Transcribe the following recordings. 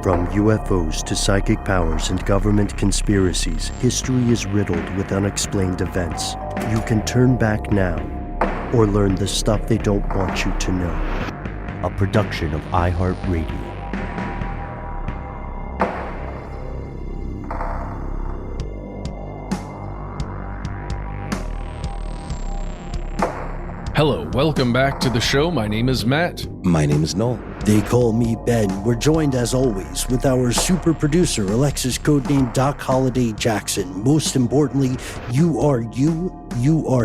From UFOs to psychic powers and government conspiracies, history is riddled with unexplained events. You can turn back now or learn the stuff they don't want you to know. A production of iHeartRadio. Hello, welcome back to the show. My name is Matt. My name is Noel. They call me Ben. We're joined as always with our super producer, Alexis, codenamed Doc Holliday Jackson. Most importantly, you are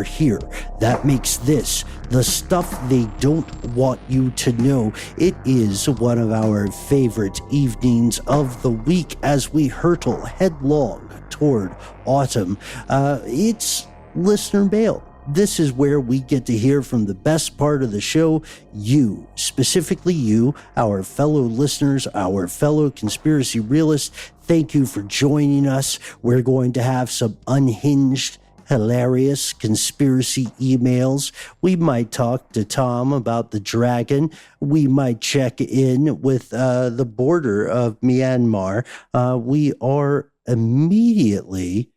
here. That makes this the stuff they don't want you to know. It is one of our favorite evenings of the week as we hurtle headlong toward autumn. It's listener mail. This is where we get to hear from the best part of the show, you, specifically you, our fellow listeners, our fellow conspiracy realists. Thank you for joining us. We're going to have some unhinged, hilarious conspiracy emails. We might talk to Tom about the dragon. We might check in with the border of Myanmar. We are immediately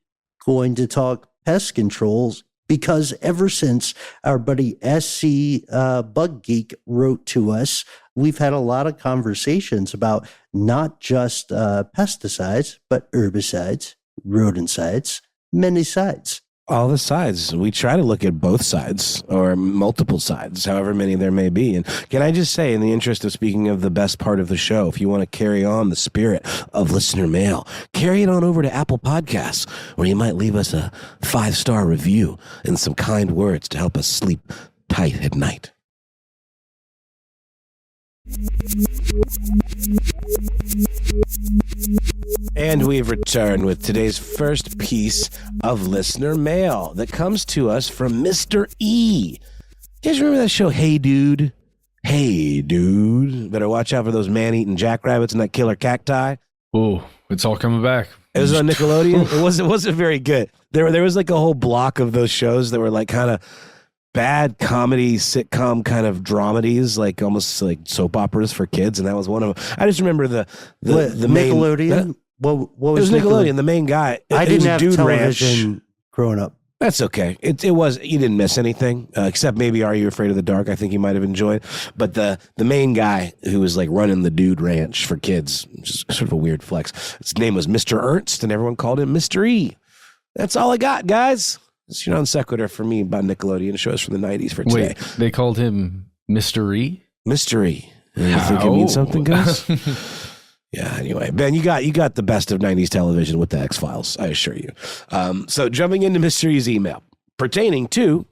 going to talk pest controls, because ever since our buddy SC Bug Geek wrote to us, we've had a lot of conversations about not just pesticides, but herbicides, rodenticides, many sides. All the sides. We try to look at both sides or multiple sides, however many there may be. And can I just say, in the interest of speaking of the best part of the show, if you want to carry on the spirit of listener mail, carry it on over to Apple Podcasts, where you might leave us a 5-star review and some kind words to help us sleep tight at night. And we've returned with today's first piece of listener mail that comes to us from Mr. E. You guys remember that show, Hey Dude? Hey Dude. Better watch out for those man-eating jackrabbits and that killer cacti. Oh, it's all coming back. It was on Nickelodeon. It wasn't very good. There was like a whole block of those shows that were like kind of bad comedy sitcom kind of dramedies, like almost like soap operas for kids, and that was one of them. I just remember the main Nickelodeon. What was Nickelodeon? The main guy. I didn't have Dude television Ranch. growing up. That's okay. It was, you didn't miss anything except maybe Are You Afraid of the Dark? I think you might have enjoyed. But the main guy who was like running the Dude Ranch for kids, just sort of a weird flex. His name was Mr. Ernst, and everyone called him Mr. E. That's all I got, guys. It's your non sequitur for me about Nickelodeon shows from the 90s for today. Wait, they called him Mr. E? Mr. E. You think it means something, guys? Yeah, anyway. Ben, you got the best of 90s television with the X-Files, I assure you. So jumping into Mr. E's email pertaining to,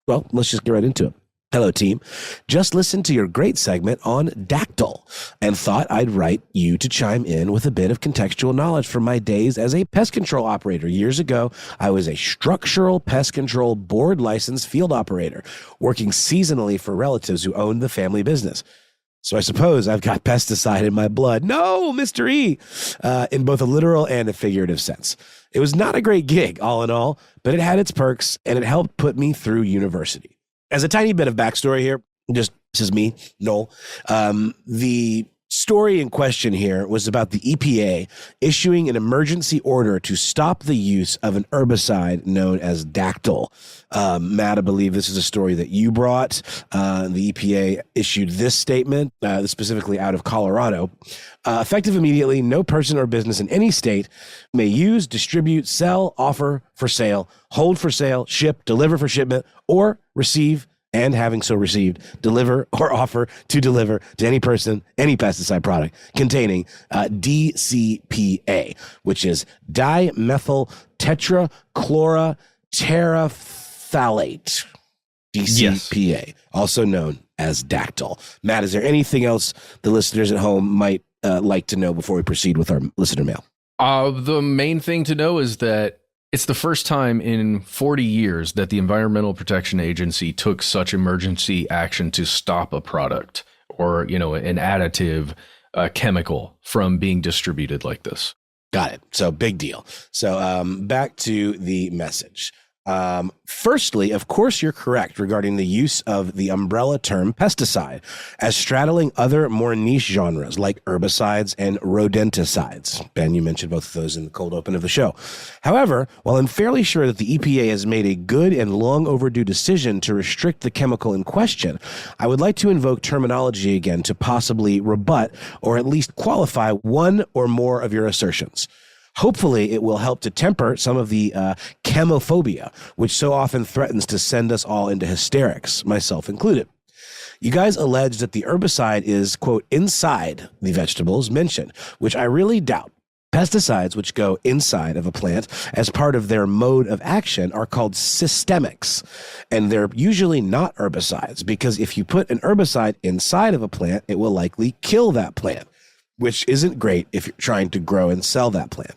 well, let's just get right into it. Hello, team. Just listened to your great segment on dactyl and thought I'd write you to chime in with a bit of contextual knowledge from my days as a pest control operator. Years ago, I was a structural pest control board licensed field operator, working seasonally for relatives who owned the family business. So I suppose I've got pesticide in my blood. No, Mr. E, in both a literal and a figurative sense. It was not a great gig, all in all, but it had its perks, and it helped put me through university. As a tiny bit of backstory here, this is me, Noel. The story in question here was about the EPA issuing an emergency order to stop the use of an herbicide known as dactyl. Matt, I believe this is a story that you brought. The EPA issued this statement, specifically out of Colorado. Effective immediately, no person or business in any state may use, distribute, sell, offer for sale, hold for sale, ship, deliver for shipment, or receive, and having so received, deliver or offer to deliver to any person any pesticide product containing DCPA, which is dimethyl tetrachloroterephthalate. DCPA, also known as dactyl. Matt, is there anything else the listeners at home might like to know before we proceed with our listener mail? The main thing to know is that it's the first time in 40 years that the Environmental Protection Agency took such emergency action to stop a product or, an additive chemical from being distributed like this. Got it. So big deal. So back to the message. Firstly, of course, you're correct regarding the use of the umbrella term pesticide as straddling other more niche genres like herbicides and rodenticides. Ben, you mentioned both of those in the cold open of the show. However, while I'm fairly sure that the EPA has made a good and long overdue decision to restrict the chemical in question, I would like to invoke terminology again to possibly rebut or at least qualify one or more of your assertions. Hopefully, it will help to temper some of the chemophobia, which so often threatens to send us all into hysterics, myself included. You guys allege that the herbicide is, quote, inside the vegetables mentioned, which I really doubt. Pesticides, which go inside of a plant as part of their mode of action, are called systemics, and they're usually not herbicides, because if you put an herbicide inside of a plant, it will likely kill that plant, which isn't great if you're trying to grow and sell that plant.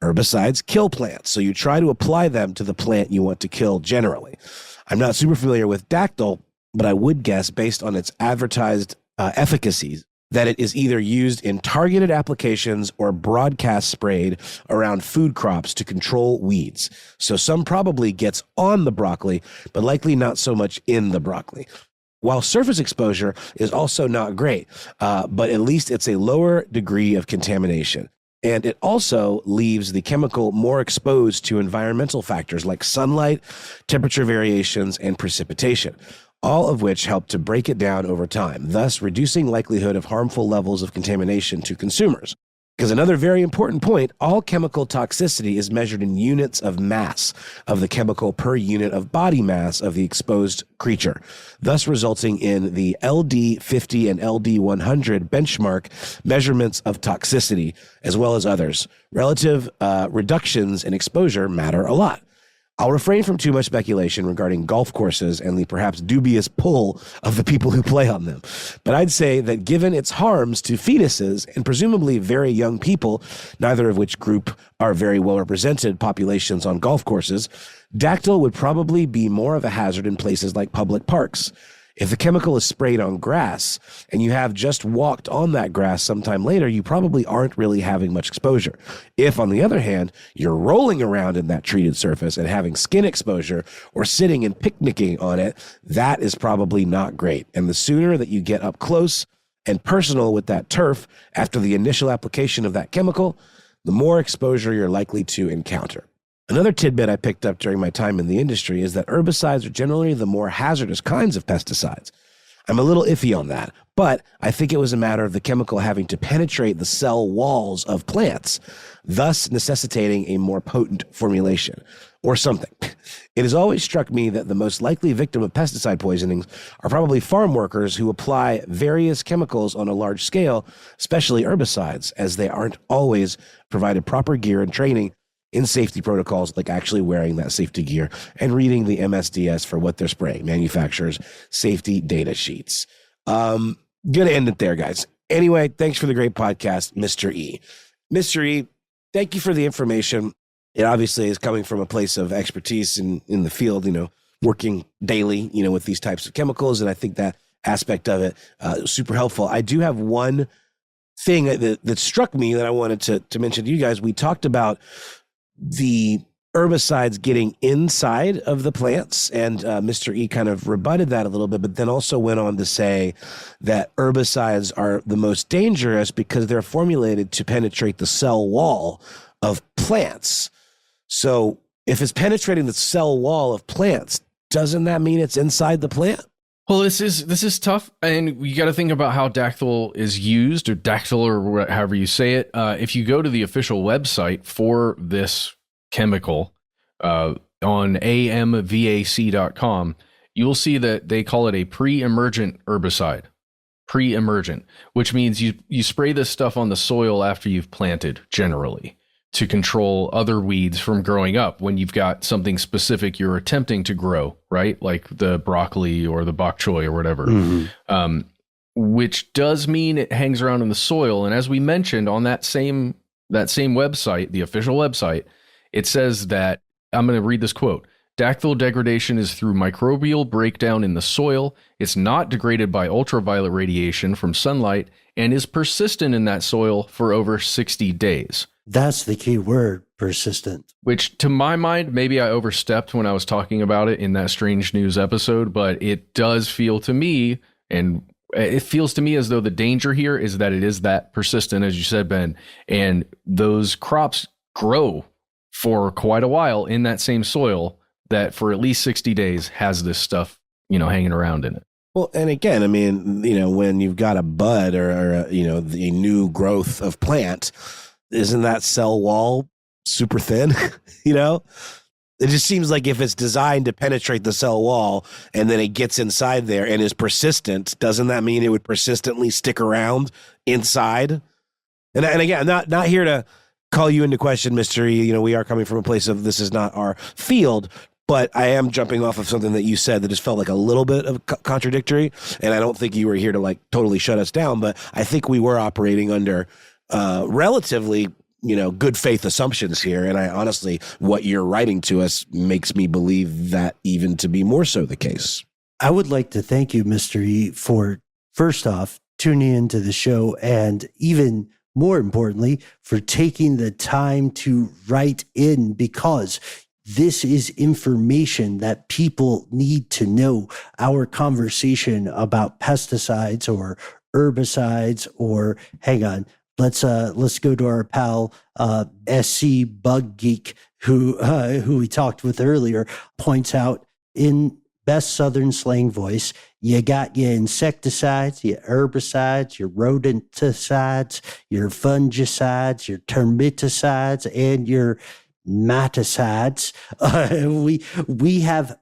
Herbicides kill plants, so you try to apply them to the plant you want to kill generally. I'm not super familiar with Dactyl, but I would guess, based on its advertised efficacies, that it is either used in targeted applications or broadcast sprayed around food crops to control weeds. So some probably gets on the broccoli, but likely not so much in the broccoli. While surface exposure is also not great, but at least it's a lower degree of contamination. And it also leaves the chemical more exposed to environmental factors like sunlight, temperature variations, and precipitation, all of which help to break it down over time, thus reducing likelihood of harmful levels of contamination to consumers. Because another very important point, all chemical toxicity is measured in units of mass of the chemical per unit of body mass of the exposed creature, thus resulting in the LD50 and LD100 benchmark measurements of toxicity, as well as others. Relative reductions in exposure matter a lot. I'll refrain from too much speculation regarding golf courses and the perhaps dubious pull of the people who play on them. But I'd say that given its harms to fetuses and presumably very young people, neither of which group are very well represented populations on golf courses, Dactyl would probably be more of a hazard in places like public parks. If the chemical is sprayed on grass and you have just walked on that grass sometime later, you probably aren't really having much exposure. If, on the other hand, you're rolling around in that treated surface and having skin exposure or sitting and picnicking on it, that is probably not great. And the sooner that you get up close and personal with that turf after the initial application of that chemical, the more exposure you're likely to encounter. Another tidbit I picked up during my time in the industry is that herbicides are generally the more hazardous kinds of pesticides. I'm a little iffy on that, but I think it was a matter of the chemical having to penetrate the cell walls of plants, thus necessitating a more potent formulation or something. It has always struck me that the most likely victim of pesticide poisonings are probably farm workers who apply various chemicals on a large scale, especially herbicides, as they aren't always provided proper gear and training in safety protocols, like actually wearing that safety gear and reading the MSDS for what they're spraying, manufacturers' safety data sheets. Gonna end it there, guys. Anyway, thanks for the great podcast, Mr. E. Mr. E, thank you for the information. It obviously is coming from a place of expertise in the field, working daily, with these types of chemicals. And I think that aspect of it super helpful. I do have one thing that struck me that I wanted to mention to you guys. We talked about the herbicides getting inside of the plants, and Mr. E kind of rebutted that a little bit, but then also went on to say that herbicides are the most dangerous because they're formulated to penetrate the cell wall of plants. So if it's penetrating the cell wall of plants, doesn't that mean it's inside the plant? Well, this is tough, and you got to think about how Dactyl is used, or Dactyl, or however you say it. If you go to the official website for this chemical on amvac.com, you'll see that they call it a pre-emergent herbicide. Pre-emergent, which means you spray this stuff on the soil after you've planted, generally, to control other weeds from growing up when you've got something specific you're attempting to grow, right? Like the broccoli or the bok choy or whatever, which does mean it hangs around in the soil. And as we mentioned on that same website, the official website, it says that, I'm going to read this quote, Dactyl degradation is through microbial breakdown in the soil. It's not degraded by ultraviolet radiation from sunlight and is persistent in that soil for over 60 days. That's the key word, persistent. Which, to my mind, maybe I overstepped when I was talking about it in that Strange News episode, but it does feel to me, and it feels to me as though the danger here is that it is that persistent, as you said, Ben, and those crops grow for quite a while in that same soil that for at least 60 days has this stuff, hanging around in it. Well, and again, I mean, when you've got a bud or the new growth of plant, isn't that cell wall super thin? It just seems like if it's designed to penetrate the cell wall and then it gets inside there and is persistent, doesn't that mean it would persistently stick around inside? And again, not here to call you into question, Mr. E. We are coming from a place of this is not our field, but I am jumping off of something that you said that just felt like a little bit of contradictory. And I don't think you were here to like totally shut us down, but I think we were operating under relatively good faith assumptions here. And I honestly, what you're writing to us makes me believe that even to be more so the case. I would like to thank you, Mr. E, for first off, tuning into the show, and even more importantly, for taking the time to write in, because this is information that people need to know. Our conversation about pesticides or herbicides, or hang on, let's go to our pal SC Bug Geek, who we talked with earlier, points out in best Southern slang voice, you got your insecticides, your herbicides, your rodenticides, your fungicides, your termiticides, and your maticides. We have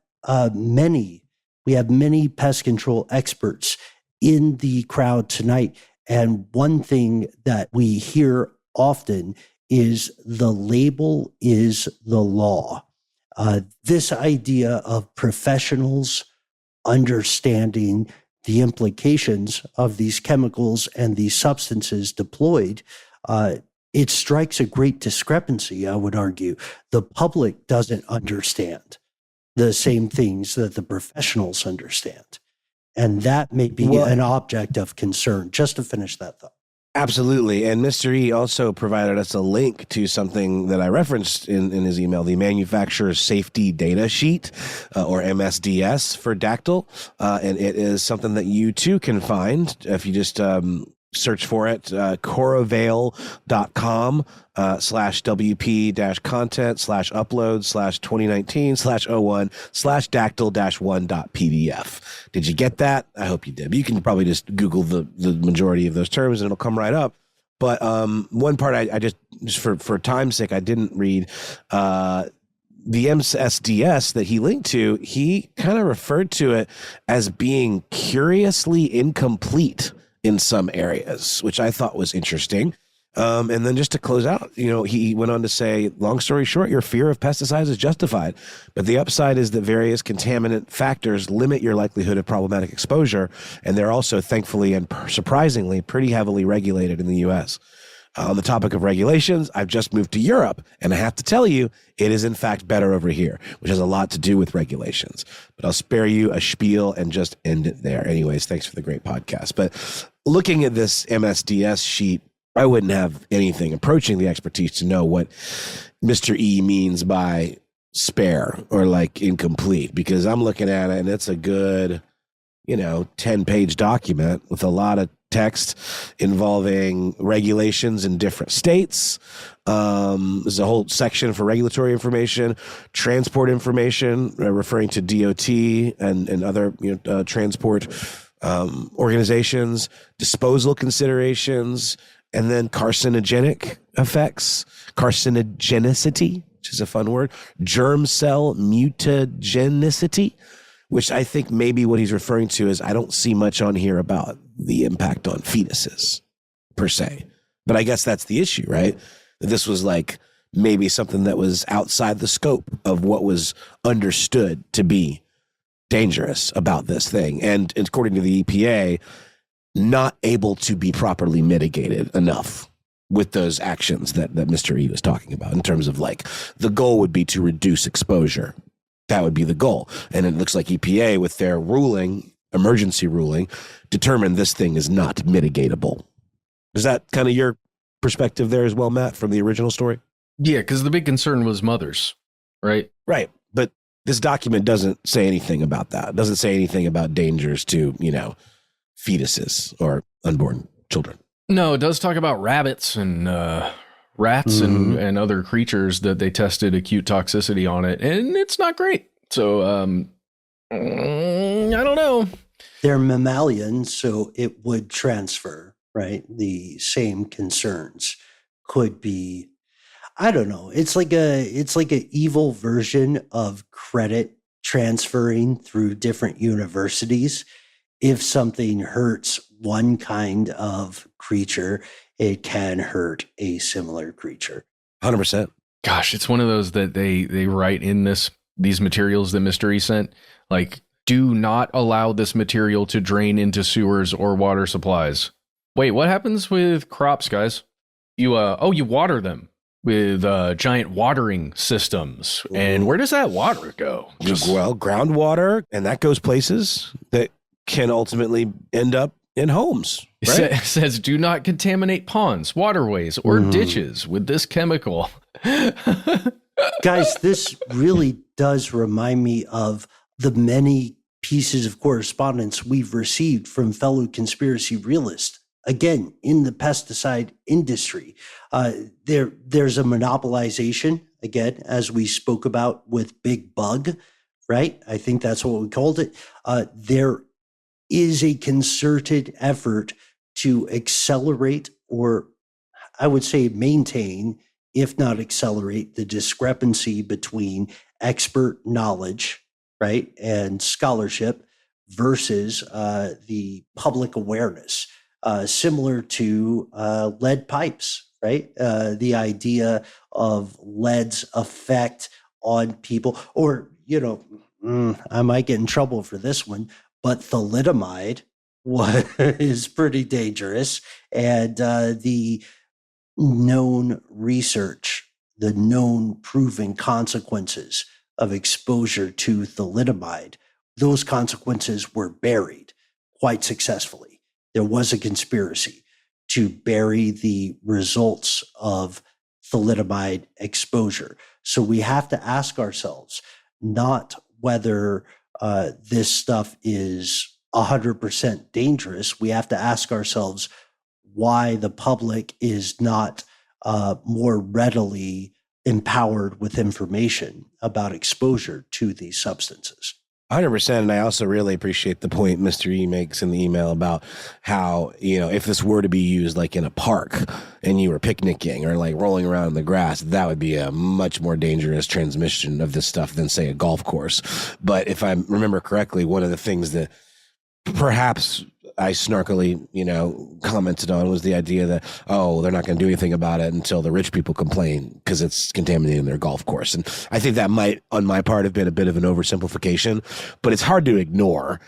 many pest control experts in the crowd tonight. And one thing that we hear often is the label is the law. This idea of professionals understanding the implications of these chemicals and these substances deployed, it strikes a great discrepancy, I would argue. The public doesn't understand the same things that the professionals understand. And that may be an object of concern. Just to finish that thought. Absolutely. And Mr. E also provided us a link to something that I referenced in his email, the Manufacturer's Safety Data Sheet, or MSDS for Dactyl. And it is something that you too can find if you just search for it, corovale.com/wp-content/upload/2019/01/dactyl-1.pdf. Did you get that? I hope you did. But you can probably just Google the majority of those terms and it'll come right up. But one part I just for time's sake, I didn't read. The MSDS that he linked to, he kind of referred to it as being curiously incomplete in some areas, which I thought was interesting. And then just to close out, he went on to say, long story short, your fear of pesticides is justified, but the upside is that various contaminant factors limit your likelihood of problematic exposure. And they're also, thankfully and surprisingly, pretty heavily regulated in the U.S. On the topic of regulations, I've just moved to Europe, and I have to tell you, it is in fact better over here, which has a lot to do with regulations. But I'll spare you a spiel and just end it there. Anyways, thanks for the great podcast. But looking at this MSDS sheet, I wouldn't have anything approaching the expertise to know what Mr. E means by spare or like incomplete, because I'm looking at it and it's a good, 10-page document with a lot of text involving regulations in different states. There's a whole section for regulatory information, transport information, referring to DOT and other transport organizations, disposal considerations, and then carcinogenic effects, carcinogenicity, which is a fun word, germ cell mutagenicity, which I think maybe what he's referring to is I don't see much on here about the impact on fetuses per se. But I guess that's the issue, right? This was like maybe something that was outside the scope of what was understood to be dangerous about this thing. And according to the EPA, not able to be properly mitigated enough with those actions that Mr. E was talking about, in terms of like the goal would be to reduce exposure. That would be the goal. And it looks like EPA with their ruling, emergency ruling, determined this thing is not mitigatable. Is that kind of your perspective there as well, Matt, from the original story? Yeah, because the big concern was mothers, right? Right. But this document doesn't say anything about that. It doesn't say anything about dangers to, fetuses or unborn children. No, it does talk about rabbits and rats and other creatures that they tested acute toxicity on it, and it's not great. So I don't know. They're mammalian, so it would transfer, right? The same concerns could be, I don't know. It's like an evil version of credit transferring through different universities. If something hurts one kind of creature, it can hurt a similar creature. 100%. Gosh, it's one of those that they write in these materials that Mystery sent, like, do not allow this material to drain into sewers or water supplies. Wait, what happens with crops, guys? You water them with giant watering systems. And where does that water go? Well, groundwater, and that goes places that can ultimately end up in homes. Right? It says do not contaminate ponds, waterways, or ditches with this chemical. Guys, this really does remind me of the many pieces of correspondence we've received from fellow conspiracy realists. Again, in the pesticide industry, there's a monopolization, again, as we spoke about with Big Bug, right? I think that's what we called it. There is a concerted effort to accelerate, or I would say maintain, if not accelerate, the discrepancy between expert knowledge, right, and scholarship versus the public awareness. Similar to lead pipes, right? The idea of lead's effect on people, or, I might get in trouble for this one, but thalidomide is pretty dangerous. And the known research, the known proven consequences of exposure to thalidomide, those consequences were buried quite successfully. There was a conspiracy to bury the results of thalidomide exposure. So we have to ask ourselves not whether this stuff is 100% dangerous. We have to ask ourselves why the public is not more readily empowered with information about exposure to these substances. 100%. And I also really appreciate the point Mr. E makes in the email about how, if this were to be used like in a park and you were picnicking or like rolling around in the grass, that would be a much more dangerous transmission of this stuff than, say, a golf course. But if I remember correctly, one of the things that perhaps I snarkily, commented on was the idea that, they're not going to do anything about it until the rich people complain because it's contaminating their golf course. And I think that might, on my part, have been a bit of an oversimplification, but it's hard to ignore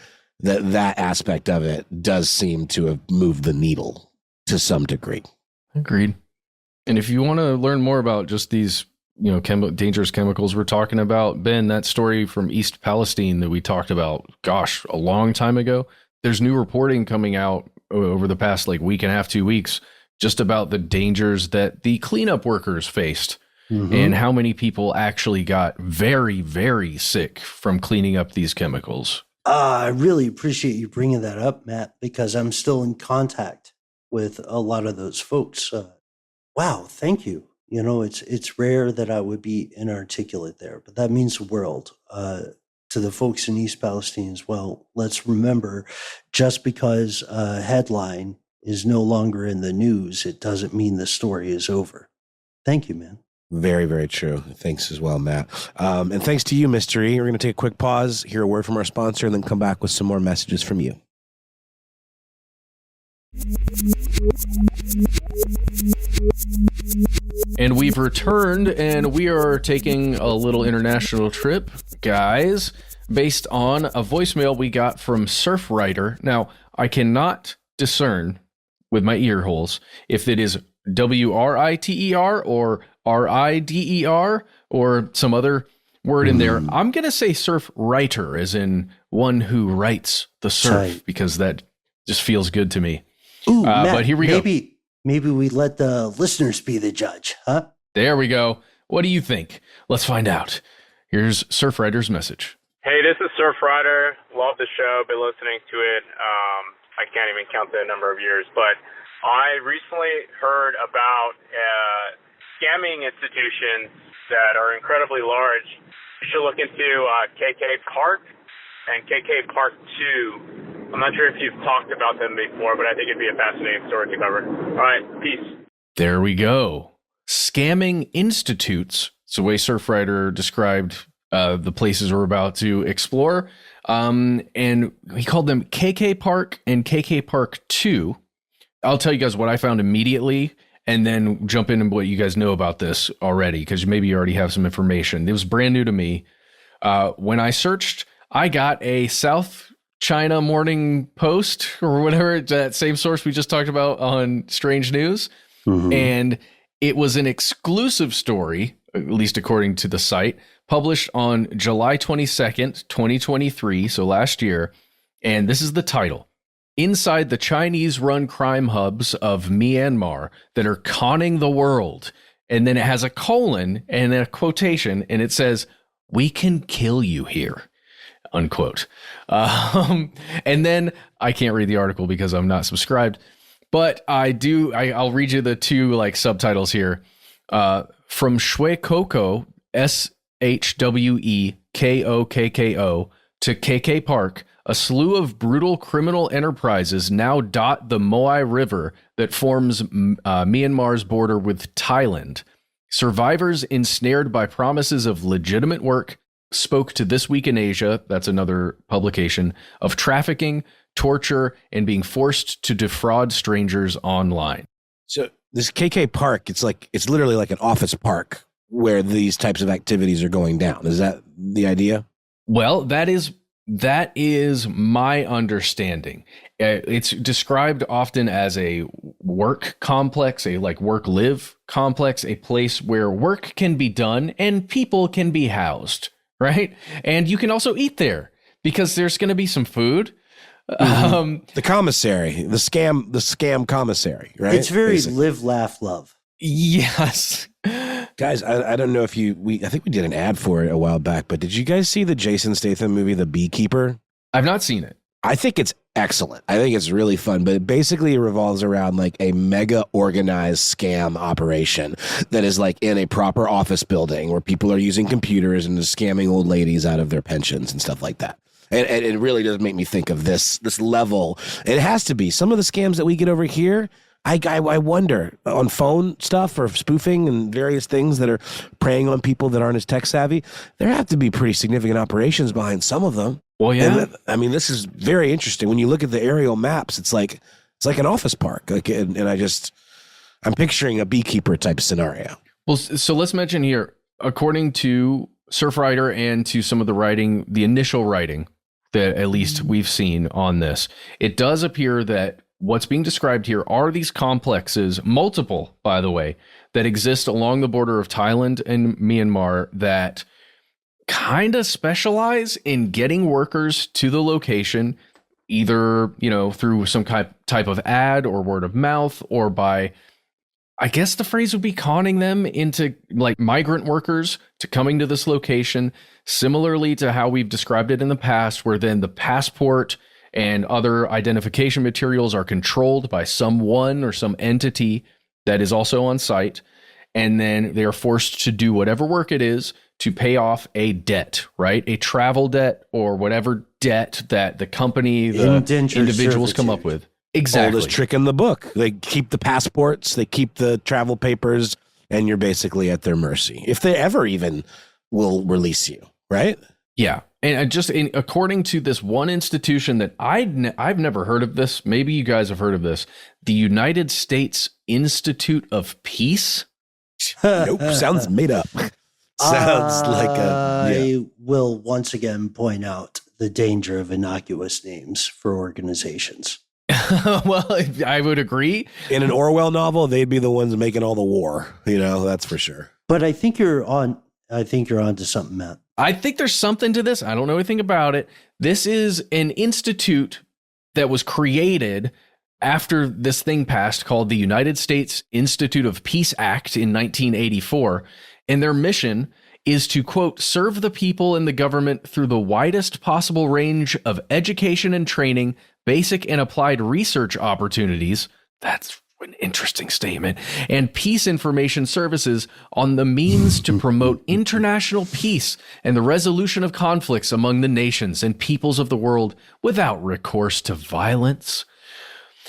that aspect of it does seem to have moved the needle to some degree. Agreed. And if you want to learn more about just these, dangerous chemicals we're talking about, Ben, that story from East Palestine that we talked about, a long time ago, there's new reporting coming out over the past week and a half, 2 weeks, just about the dangers that the cleanup workers faced and how many people actually got very, very sick from cleaning up these chemicals. I really appreciate you bringing that up, Matt, because I'm still in contact with a lot of those folks. Wow, thank you. It's rare that I would be inarticulate there, but that means the world. To the folks in East Palestine as well, let's remember, just because a headline is no longer in the news, it doesn't mean the story is over. Thank you, man. Very, very true. Thanks as well, Matt. And thanks to you, Mr. E. We're going to take a quick pause, hear a word from our sponsor, and then come back with some more messages from you. And we've returned, and we are taking a little international trip, guys, based on a voicemail we got from Surfrider. Now, I cannot discern with my ear holes if it is WRITER or RIDER or some other word in there. I'm going to say surf writer, as in one who writes the surf, because that just feels good to me. Ooh, Matt, but here we go. Maybe we let the listeners be the judge, huh? There we go. What do you think? Let's find out. Here's Surfrider's message. Hey, this is Surfrider. Love the show. Been listening to it. I can't even count the number of years, but I recently heard about scamming institutions that are incredibly large. You should look into KK Park and KK Park 2. I'm not sure if you've talked about them before, but I think it'd be a fascinating story to cover. All right, peace. There we go. Scamming institutes. It's the way Surfrider described the places we're about to explore. And he called them KK Park and KK Park 2. I'll tell you guys what I found immediately and then jump into what you guys know about this already, because maybe you already have some information. It was brand new to me. When I searched, I got a South China Morning Post or whatever, that same source we just talked about on Strange News. Mm-hmm. And it was an exclusive story, at least according to the site, published on July 22nd, 2023, so last year. And this is the title: Inside the Chinese-run crime hubs of Myanmar that are conning the world. And then it has a colon and a quotation, and it says, "We can kill you here," unquote. And then I can't read the article because I'm not subscribed, but I'll read you the two subtitles here. From Shui Koko, SHWEKOKKO, to KK Park, a slew of brutal criminal enterprises now dot the Moai River that forms Myanmar's border with Thailand. Survivors ensnared by promises of legitimate work spoke to This Week in Asia, that's another publication, of trafficking, torture, and being forced to defraud strangers online. So this KK Park, it's literally like an office park where these types of activities are going down. Is that the idea? Well, that is my understanding. It's described often as a work complex, a work-live complex, a place where work can be done and people can be housed, right? And you can also eat there because there's going to be some food. Mm-hmm. The commissary, the scam commissary, right? It's very basically. Live, laugh, love. Yes. Guys, I don't know if I think we did an ad for it a while back, but did you guys see the Jason Statham movie, The Beekeeper? I've not seen it. I think it's excellent. I think it's really fun, but it basically revolves around a mega organized scam operation that is in a proper office building where people are using computers and just scamming old ladies out of their pensions and stuff like that. And it really does make me think of this level. It has to be. Some of the scams that we get over here, I wonder, on phone stuff or spoofing and various things that are preying on people that aren't as tech savvy, there have to be pretty significant operations behind some of them. Well, yeah. And, this is very interesting. When you look at the aerial maps, it's like an office park. I'm picturing a beekeeper type scenario. Well, so let's mention here, according to Surfrider and to some of the initial writing that at least we've seen on this, it does appear that what's being described here are these complexes, multiple, by the way, that exist along the border of Thailand and Myanmar that kind of specialize in getting workers to the location, either, through some type of ad or word of mouth, or by, I guess the phrase would be conning them into migrant workers to coming to this location, similarly to how we've described it in the past, where then the passport and other identification materials are controlled by someone or some entity that is also on site. And then they are forced to do whatever work it is to pay off a debt, right? A travel debt or whatever debt that the company, the individuals come up with. Exactly. Oldest trick in the book. They keep the passports, they keep the travel papers, and you're basically at their mercy. If they ever even will release you, right? Yeah. And according to this one institution that I've never heard of this, maybe you guys have heard of this, the United States Institute of Peace. Nope, sounds made up. Sounds I will once again point out the danger of innocuous names for organizations. Well, I would agree. In an Orwell novel, they'd be the ones making all the war. That's for sure. But I think you're on to something, Matt. I think there's something to this. I don't know anything about it. This is an institute that was created after this thing passed called the United States Institute of Peace Act in 1984, and their mission is to, quote, serve the people and the government through the widest possible range of education and training, basic and applied research opportunities. That's an interesting statement. And peace information services on the means to promote international peace and the resolution of conflicts among the nations and peoples of the world without recourse to violence.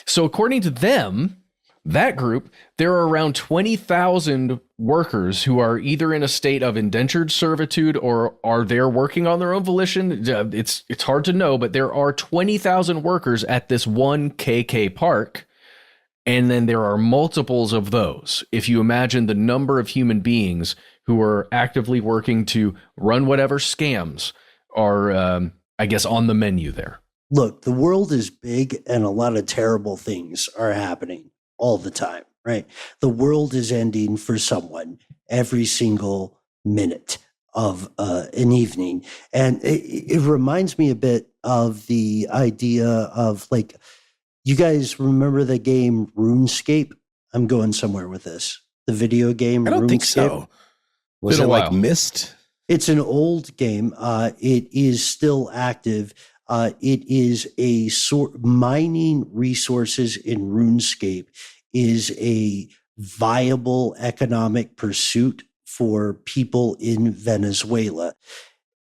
So according to them, that group, there are around 20,000 workers who are either in a state of indentured servitude or are there working on their own volition. It's hard to know, but there are 20,000 workers at this one KK park. And then there are multiples of those. If you imagine the number of human beings who are actively working to run whatever scams are, I guess, on the menu there. Look, the world is big and a lot of terrible things are happening all the time, right? The world is ending for someone every single minute of an evening. And it reminds me a bit of the idea of, like, you guys remember the game RuneScape? I'm going somewhere with this. The video game I don't RuneScape. think so. Was it like Myst? It's an old game. It is still active. It is a mining resources in RuneScape is a viable economic pursuit for people in Venezuela.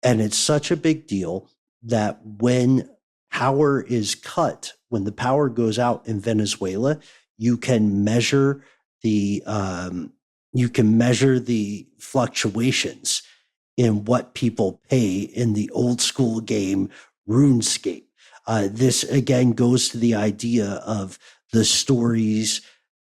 And it's such a big deal that when power is cut, when the power goes out in Venezuela, you can measure the fluctuations in what people pay in the old school game RuneScape. This again goes to the idea of the stories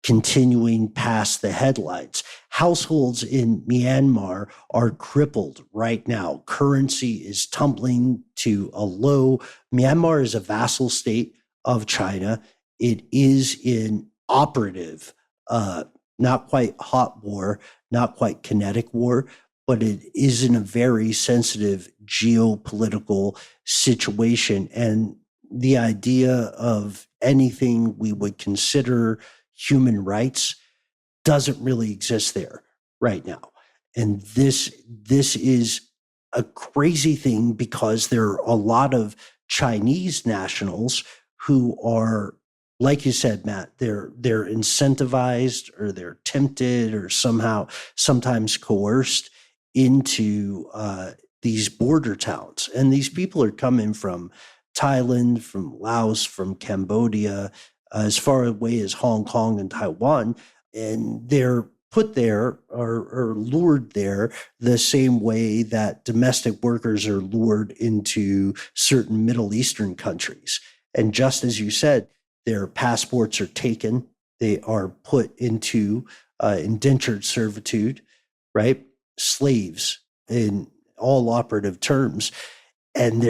continuing past the headlines. Households in Myanmar are crippled right now. Currency is tumbling to a low. Myanmar is a vassal state of China. It is in operative, not quite hot war, not quite kinetic war, but it is in a very sensitive geopolitical situation. And the idea of anything we would consider human rights doesn't really exist there right now. And this is a crazy thing because there are a lot of Chinese nationals who are, like you said, Matt, they're incentivized or they're tempted or sometimes coerced into these border towns. And these people are coming from Thailand, from Laos, from Cambodia, as far away as Hong Kong and Taiwan. And they're put there or lured there the same way that domestic workers are lured into certain Middle Eastern countries. And just as you said, their passports are taken. They are put into indentured servitude, right? Slaves in all operative terms. And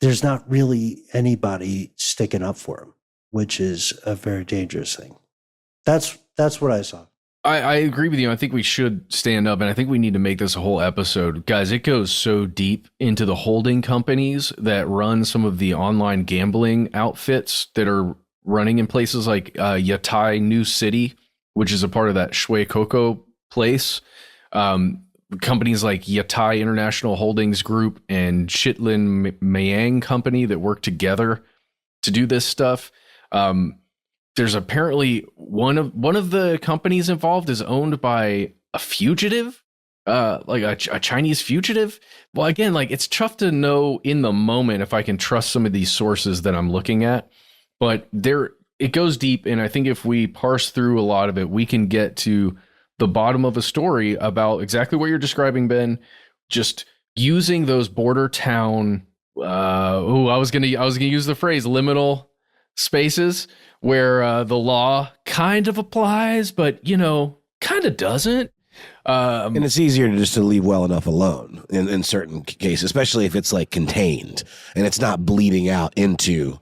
there's not really anybody sticking up for them, which is a very dangerous thing. That's what I saw. I agree with you. I think we should stand up, and I think we need to make this a whole episode. Guys, it goes so deep into the holding companies that run some of the online gambling outfits that are running in places like Yatai New City, which is a part of that Shui Coco place. Companies like Yatai International Holdings Group and Shitlin Mayang Company that work together to do this stuff. There's apparently one of the companies involved is owned by a fugitive, like a Chinese fugitive. Well, again, like it's tough to know in the moment if I can trust some of these sources that I'm looking at, but it goes deep. And I think if we parse through a lot of it, we can get to the bottom of a story about exactly what you're describing, Ben, just using those border town. I was gonna use the phrase liminal spaces where the law kind of applies, but kind of doesn't. And it's easier to leave well enough alone in certain cases, especially if it's like contained and it's not bleeding out into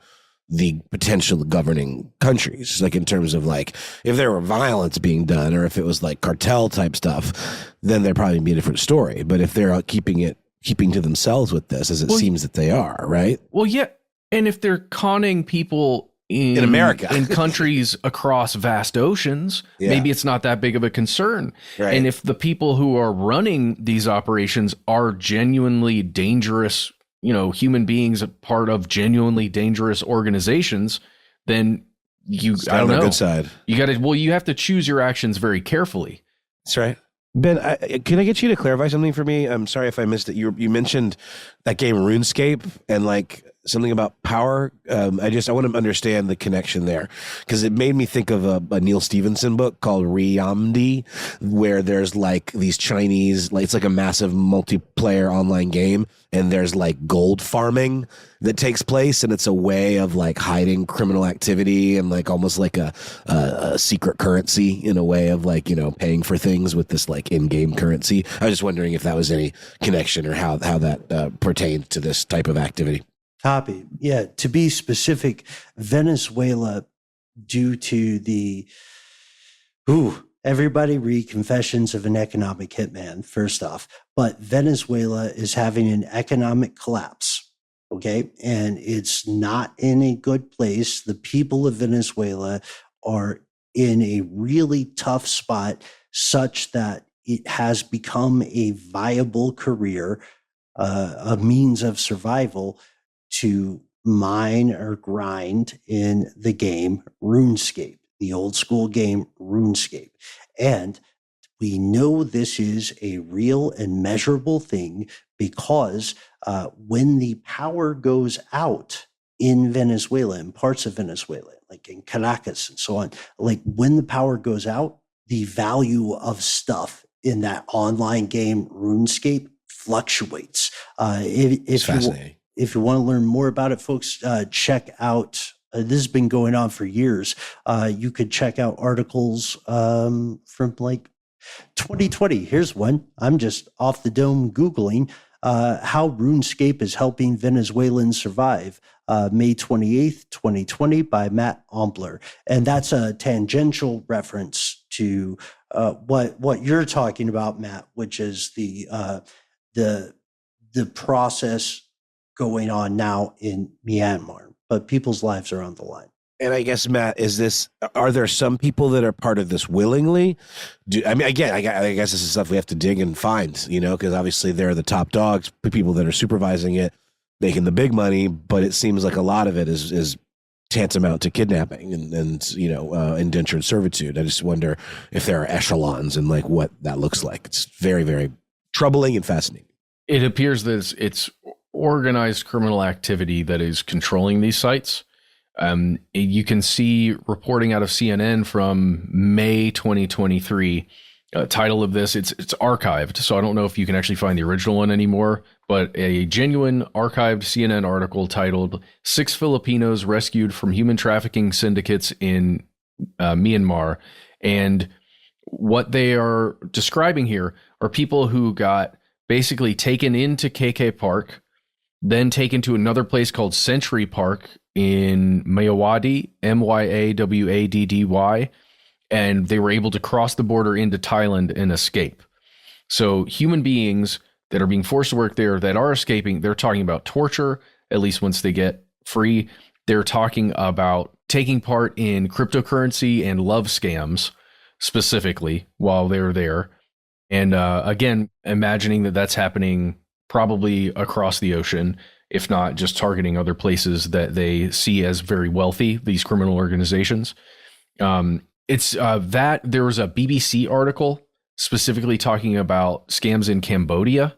the potential governing countries. Like in terms of like, if there were violence being done or if it was like cartel type stuff, then there'd probably be a different story. But if they're keeping to themselves with this, as it seems that they are, right? Well, yeah. And if they're conning people in America, in countries across vast oceans, maybe it's not that big of a concern. Right. And if the people who are running these operations are genuinely dangerous, human beings, a part of genuinely dangerous organizations, then I don't know. Good side. You have to choose your actions very carefully. That's right. Ben, can I get you to clarify something for me? I'm sorry if I missed it. You mentioned that game RuneScape and like something about power. I want to understand the connection there, because it made me think of a Neil Stephenson book called Ryamdi, where there's like these Chinese, like it's like a massive multiplayer online game, and there's like gold farming that takes place, and it's a way of like hiding criminal activity and like almost like a secret currency in a way of like, paying for things with this like in-game currency. I was just wondering if that was any connection or how that pertained to this type of activity. Copy. Yeah. To be specific, Venezuela, due to everybody read Confessions of an Economic Hitman, first off, but Venezuela is having an economic collapse. Okay. And it's not in a good place. The people of Venezuela are in a really tough spot, such that it has become a viable career, a means of survival, to mine or grind in the game RuneScape, the old school game RuneScape. And we know this is a real and measurable thing, because when the power goes out in Venezuela, in parts of Venezuela, like in Caracas and so on, like when the power goes out, the value of stuff in that online game RuneScape fluctuates. If you want to learn more about it, folks, check out, this has been going on for years. You could check out articles from like 2020. Here's one. I'm just off the dome Googling how RuneScape is helping Venezuelans survive. May 28th, 2020 by Matt Ombler. And that's a tangential reference to what you're talking about, Matt, which is the process going on now in Myanmar, but people's lives are on the line. And I guess, Matt, are there some people that are part of this willingly? I guess this is stuff we have to dig and find, because obviously they're the top dogs, the people that are supervising it, making the big money, but it seems like a lot of it is tantamount to kidnapping and indentured servitude. I just wonder if there are echelons and like what that looks like. It's very, very troubling and fascinating. It appears that it's organized criminal activity that is controlling these sites. You can see reporting out of CNN from May 2023. Title of this, it's archived, so I don't know if you can actually find the original one anymore, but a genuine archived CNN article titled 6 Filipinos Rescued from Human Trafficking Syndicates in Myanmar. And what they are describing here are people who got basically taken into KK Park, then taken to another place called Century Park in Myawaddy, Myawaddy, and they were able to cross the border into Thailand and escape. So human beings that are being forced to work there, that are escaping, they're talking about torture, at least once they get free. They're talking about taking part in cryptocurrency and love scams, specifically, while they're there. And again, imagining that that's happening probably across the ocean, if not just targeting other places that they see as very wealthy, these criminal organizations. There was a BBC article specifically talking about scams in Cambodia.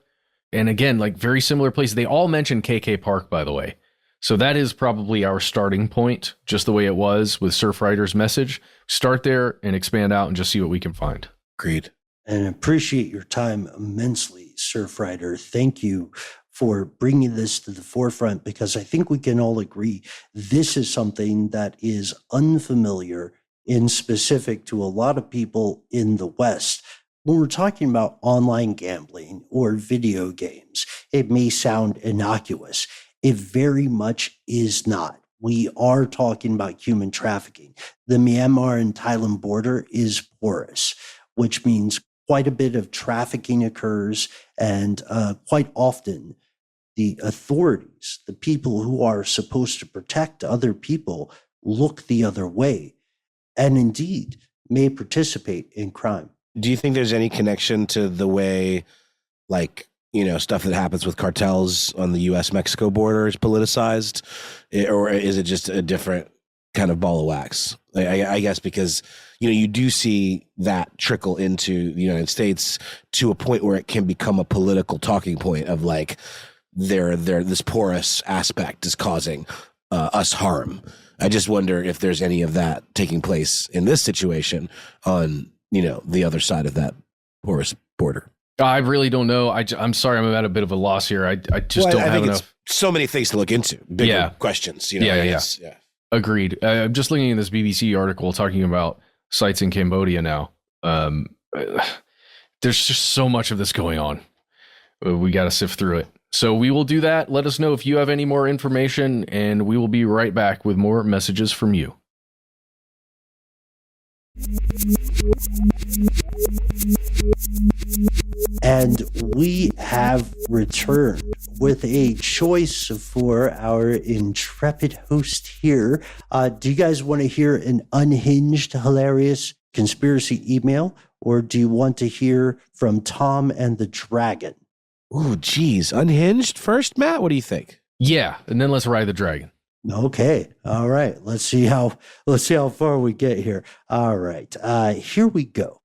And again, like very similar places. They all mention KK Park, by the way. So that is probably our starting point, just the way it was with Surfrider's message. Start there and expand out and just see what we can find. Agreed. And appreciate your time immensely, Surfrider. Thank you for bringing this to the forefront, because I think we can all agree this is something that is unfamiliar and specific to a lot of people in the West. When we're talking about online gambling or video games, it may sound innocuous. It very much is not. We are talking about human trafficking. The Myanmar and Thailand border is porous, which means quite a bit of trafficking occurs, and quite often the authorities, the people who are supposed to protect other people, look the other way, and indeed may participate in crime. Do you think there's any connection to the way, like, stuff that happens with cartels on the U.S.-Mexico border is politicized, or is it just a different kind of ball of wax? I guess because, you do see that trickle into the United States to a point where it can become a political talking point of like, this porous aspect is causing us harm. I just wonder if there's any of that taking place in this situation on, the other side of that porous border. I really don't know. I'm sorry, I'm at a bit of a loss here. I just don't have enough. So many things to look into. Bigger questions. Yeah. Agreed. I'm just looking at this BBC article talking about sites in Cambodia now. There's just so much of this going on. We got to sift through it. So we will do that. Let us know if you have any more information, and we will be right back with more messages from you. And we have returned with a choice for our intrepid host here. Do you guys want to hear an unhinged, hilarious conspiracy email, or do you want to hear from Tom and the Dragon? Ooh, geez. Unhinged first, Matt? What do you think? Yeah, and then let's ride the dragon. Okay. All right. Let's see how far we get here. All right. Here we go.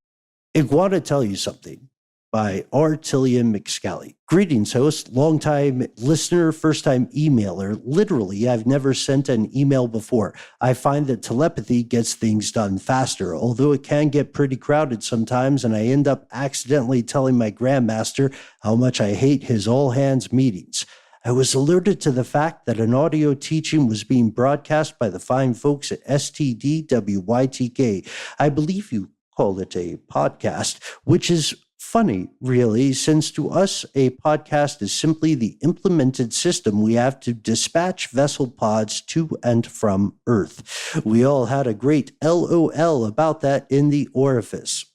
I want to tell you something by Reptilian McScally. Greetings, host, longtime listener, first-time emailer. Literally, I've never sent an email before. I find that telepathy gets things done faster, although it can get pretty crowded sometimes, and I end up accidentally telling my grandmaster how much I hate his all-hands meetings. I was alerted to the fact that an audio teaching was being broadcast by the fine folks at stdwytk. I believe you call it a podcast, which is funny, really, since to us, a podcast is simply the implemented system we have to dispatch vessel pods to and from Earth. We all had a great LOL about that in the office.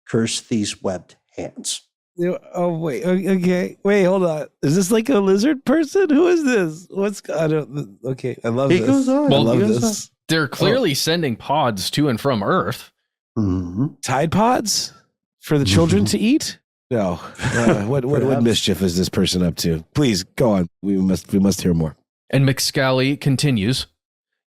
Curse these webbed hands. Oh, wait. Okay. Wait, hold on. Is this like a lizard person? Who is this? Okay. I love this. Goes on. I love this. They're clearly sending pods to and from Earth. Mm-hmm. Tide pods for the children to eat? No. What mischief is this person up to? Please go on. We must hear more. And McScally continues,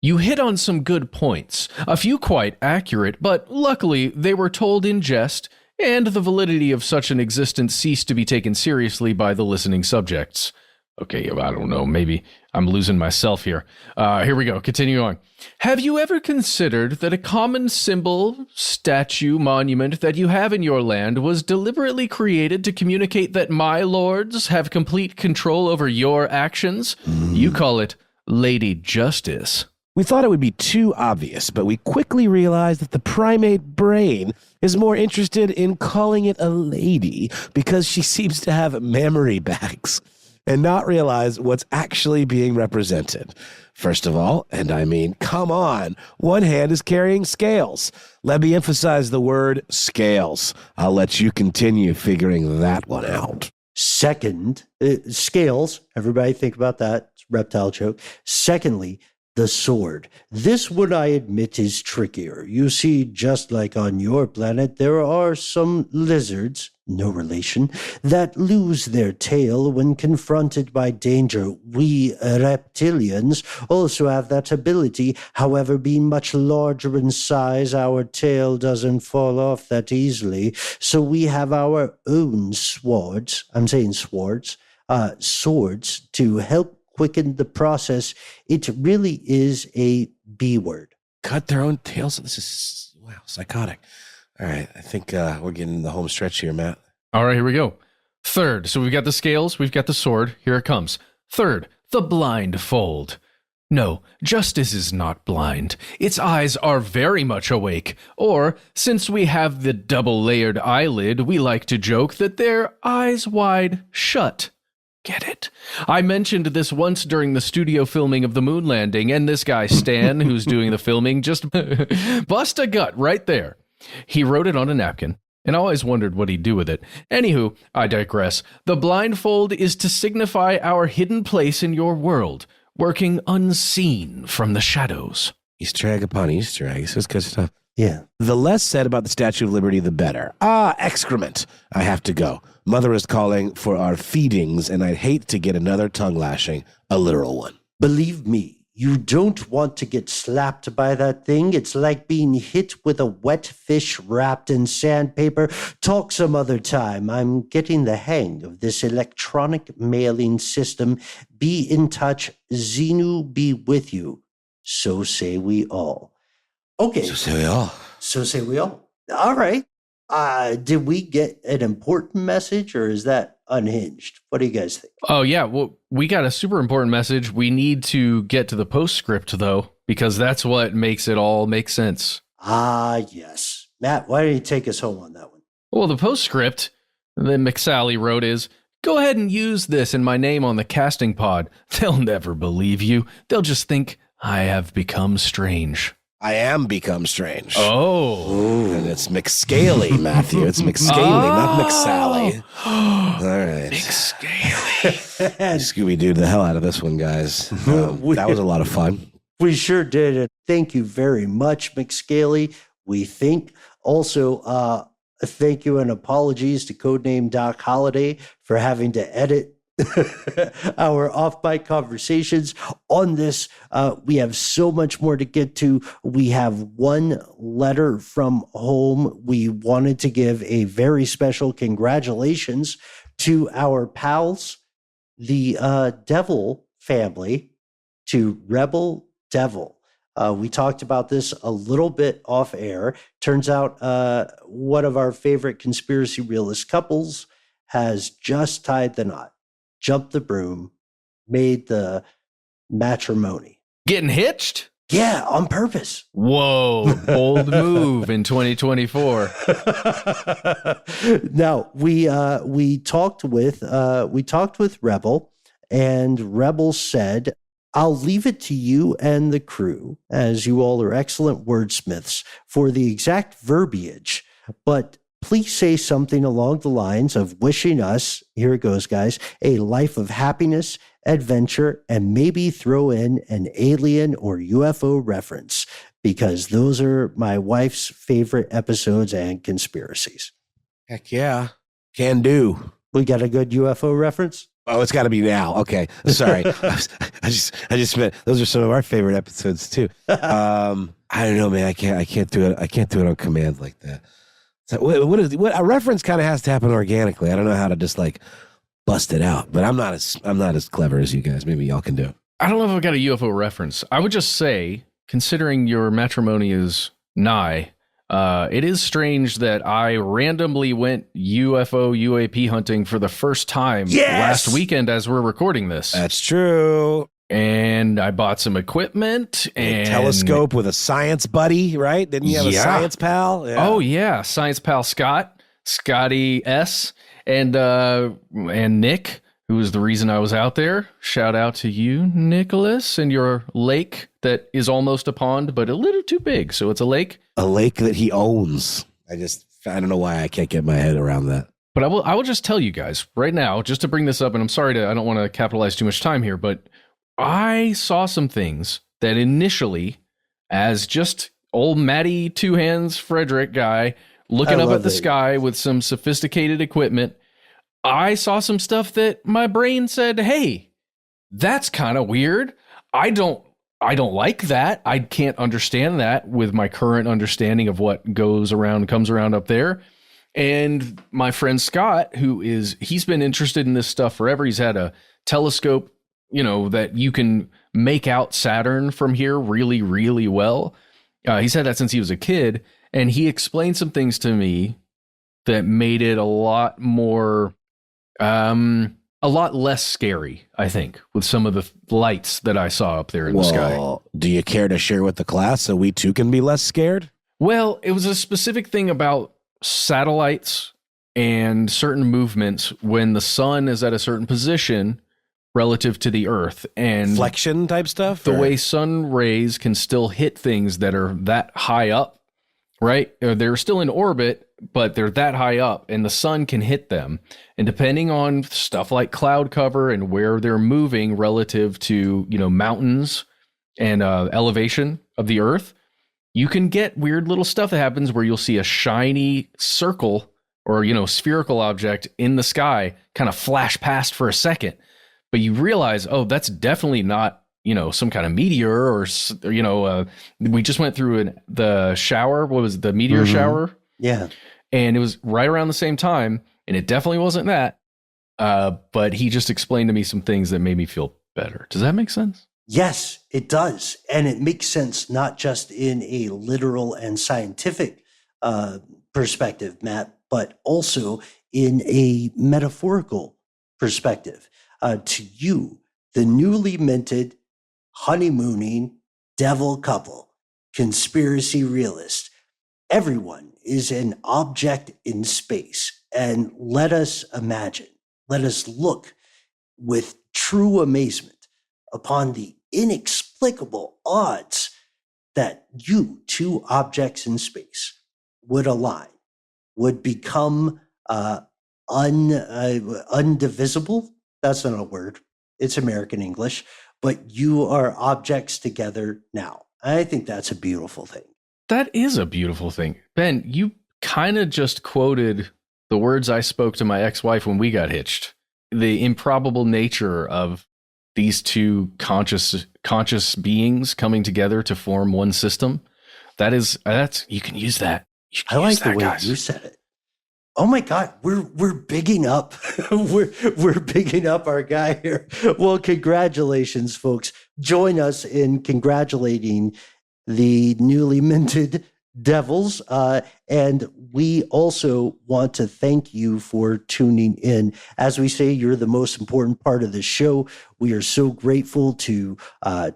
you hit on some good points, a few quite accurate, but luckily they were told in jest, and the validity of such an existence ceased to be taken seriously by the listening subjects. Okay, I don't know, maybe I'm losing myself here. Here we go, continue on. Have you ever considered that a common symbol, statue, monument that you have in your land was deliberately created to communicate that my lords have complete control over your actions? You call it Lady Justice. We thought it would be too obvious, but we quickly realized that the primate brain is more interested in calling it a lady because she seems to have memory bags and not realize what's actually being represented. First of all, and I mean, come on, one hand is carrying scales. Let me emphasize the word scales. I'll let you continue figuring that one out. Second, scales. Everybody think about that. It's a reptile joke. Secondly, the sword. This one I admit is trickier. You see, just like on your planet, there are some lizards, no relation, that lose their tail when confronted by danger. We reptilians also have that ability. However, being much larger in size, our tail doesn't fall off that easily. So we have our own swords. I'm saying swords to help quicken the process. It really is a B word. Cut their own tails? This is, wow, psychotic. All right, I think we're getting the home stretch here, Matt. All right, here we go. Third, so we've got the scales, we've got the sword. Here it comes. Third, the blindfold. No, justice is not blind. Its eyes are very much awake. Or, since we have the double-layered eyelid, we like to joke that they're eyes wide shut. Get it? I mentioned this once during the studio filming of the moon landing, and this guy, Stan, who's doing the filming, just bust a gut right there. He wrote it on a napkin, and I always wondered what he'd do with it. Anywho, I digress. The blindfold is to signify our hidden place in your world. working unseen from the shadows. Easter egg upon Easter egg. This is good stuff. Yeah. The less said about the Statue of Liberty, the better. Excrement. I have to go. Mother is calling for our feedings, and I'd hate to get another tongue lashing, a literal one. Believe me, you don't want to get slapped by that thing. It's like being hit with a wet fish wrapped in sandpaper. Talk some other time. I'm getting the hang of this electronic mailing system. Be in touch. Xenu be with you. So say we all. Okay. So say we all. So say we all. All right. Did we get an important message, or is that unhinged? What do you guys think? Oh, yeah. Well, we got a super important message. We need to get to the postscript, though, because that's what makes it all make sense. Yes. Matt, why don't you take us home on that one? Well, the postscript that McSally wrote is, go ahead and use this in my name on the casting pod. They'll never believe you. They'll just think I have become strange. I am become strange. Oh. And it's McScaly, Matthew. It's McScaly, not McSally. All right. McScaly. Scooby-Doo the hell out of this one, guys. That was a lot of fun. We sure did. And thank you very much, McScaly. We think also, thank you and apologies to Codename Doc Holliday for having to edit our off-mic conversations on this. We have so much more to get to. We have one letter from home. We wanted to give a very special congratulations to our pals, the Devil family, to Rebel Devil. We talked about this a little bit off air. Turns out one of our favorite conspiracy realist couples has just tied the knot, jumped the broom, made the matrimony. Getting hitched? Yeah, on purpose. Whoa, bold move in 2024. Now, we talked with Rebel, and Rebel said, I'll leave it to you and the crew, as you all are excellent wordsmiths, for the exact verbiage, but please say something along the lines of wishing us, here it goes, guys, a life of happiness, adventure, and maybe throw in an alien or UFO reference, because those are my wife's favorite episodes and conspiracies. Heck yeah. Can do. We got a good UFO reference? Oh, it's got to be now. Okay. Sorry. I just meant those are some of our favorite episodes too. I don't know, man. I can't do it. I can't do it on command like that. So what a reference kind of has to happen organically. I don't know how to just like bust it out, but I'm not as clever as you guys. Maybe y'all can do it. I don't know if I've got a UFO reference. I would just say, considering your matrimony is nigh, it is strange that I randomly went UAP hunting for the first time last weekend as we're recording this. That's true. And I bought some equipment and a telescope with a science buddy, right? Didn't you have a science pal? Yeah. Oh yeah, science pal Scotty S, and Nick, who was the reason I was out there. Shout out to you, Nicholas, and your lake that is almost a pond, but a little too big, so it's a lake. A lake that he owns. I don't know why I can't get my head around that. But I will just tell you guys right now, just to bring this up, and I'm sorry I don't want to capitalize too much time here, but I saw some things that initially, as just old Matty Two Hands Frederick guy looking up at the sky with some sophisticated equipment, I saw some stuff that my brain said, hey, that's kind of weird. I don't like that. I can't understand that with my current understanding of what comes around up there. And my friend Scott, he's been interested in this stuff forever. He's had a telescope, that you can make out Saturn from here really, really well. He's had that since he was a kid. And he explained some things to me that made it a lot more, a lot less scary, I think, with some of the lights that I saw up there in the sky. Do you care to share with the class so we too can be less scared? Well, it was a specific thing about satellites and certain movements when the sun is at a certain position relative to the earth, and flexion type stuff. The way sun rays can still hit things that are that high up, right? They're still in orbit, but they're that high up and the sun can hit them. And depending on stuff like cloud cover and where they're moving relative to, mountains and elevation of the earth, you can get weird little stuff that happens where you'll see a shiny circle or, spherical object in the sky kind of flash past for a second. But you realize, oh, that's definitely not, some kind of meteor or we just went through the shower. What was it, the meteor shower? Yeah. And it was right around the same time. And it definitely wasn't that. But he just explained to me some things that made me feel better. Does that make sense? Yes, it does. And it makes sense not just in a literal and scientific perspective, Matt, but also in a metaphorical perspective. To you, the newly minted, honeymooning devil couple, conspiracy realist, everyone is an object in space. And let us imagine, let us look with true amazement upon the inexplicable odds that you, two objects in space, would align, would become undivisible. That's not a word. It's American English. But you are objects together now. I think that's a beautiful thing. That is a beautiful thing. Ben, you kind of just quoted the words I spoke to my ex-wife when we got hitched. The improbable nature of these two conscious beings coming together to form one system. That's you can use that. I like the way you said it. Oh my God, we're bigging up. we're bigging up our guy here. Well, congratulations, folks. Join us in congratulating the newly minted Devils. And we also want to thank you for tuning in. As we say, you're the most important part of the show. We are so grateful to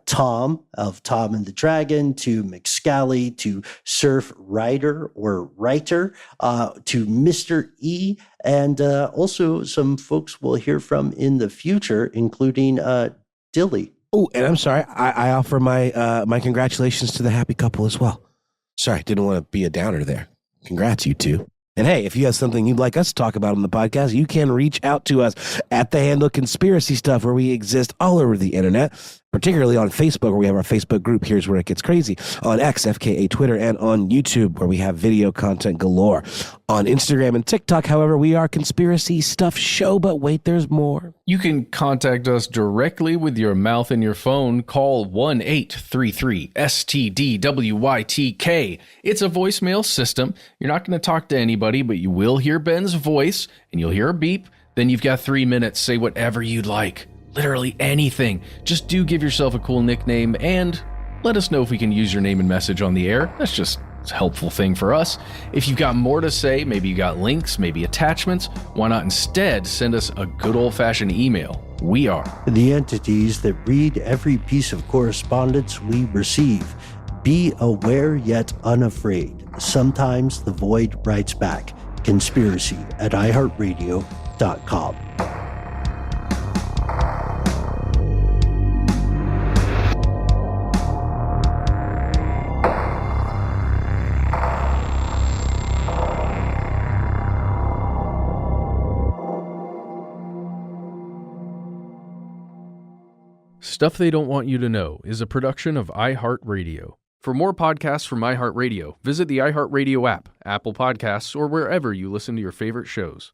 Tom of Tom and the Dragon, to McScally, to Surf Rider or Writer, to Mr. E, and also some folks we'll hear from in the future, including Dilly. Oh, and I'm sorry, I offer my congratulations to the happy couple as well. Sorry, didn't want to be a downer there. Congrats, you two. And hey, if you have something you'd like us to talk about on the podcast, you can reach out to us at the handle Conspiracy Stuff, where we exist all over the internet, particularly on Facebook, where we have our Facebook group, Here's Where It Gets Crazy, on X, FKA Twitter, and on YouTube, where we have video content galore. On Instagram and TikTok, however, we are Conspiracy Stuff Show, but wait, there's more. You can contact us directly with your mouth and your phone. Call 1-833-STDWYTK. It's a voicemail system. You're not going to talk to anybody, but you will hear Ben's voice, and you'll hear a beep. Then you've got 3 minutes. Say whatever you'd like. Literally anything. Just do give yourself a cool nickname, and let us know if we can use your name and message on the air. That's just a helpful thing for us. If you've got more to say, maybe you got links, maybe attachments, why not instead send us a good old-fashioned email? We are the entities that read every piece of correspondence we receive. Be aware yet unafraid. Sometimes the void writes back. Conspiracy@iHeartRadio.com. Stuff They Don't Want You to Know is a production of iHeartRadio. For more podcasts from iHeartRadio, visit the iHeartRadio app, Apple Podcasts, or wherever you listen to your favorite shows.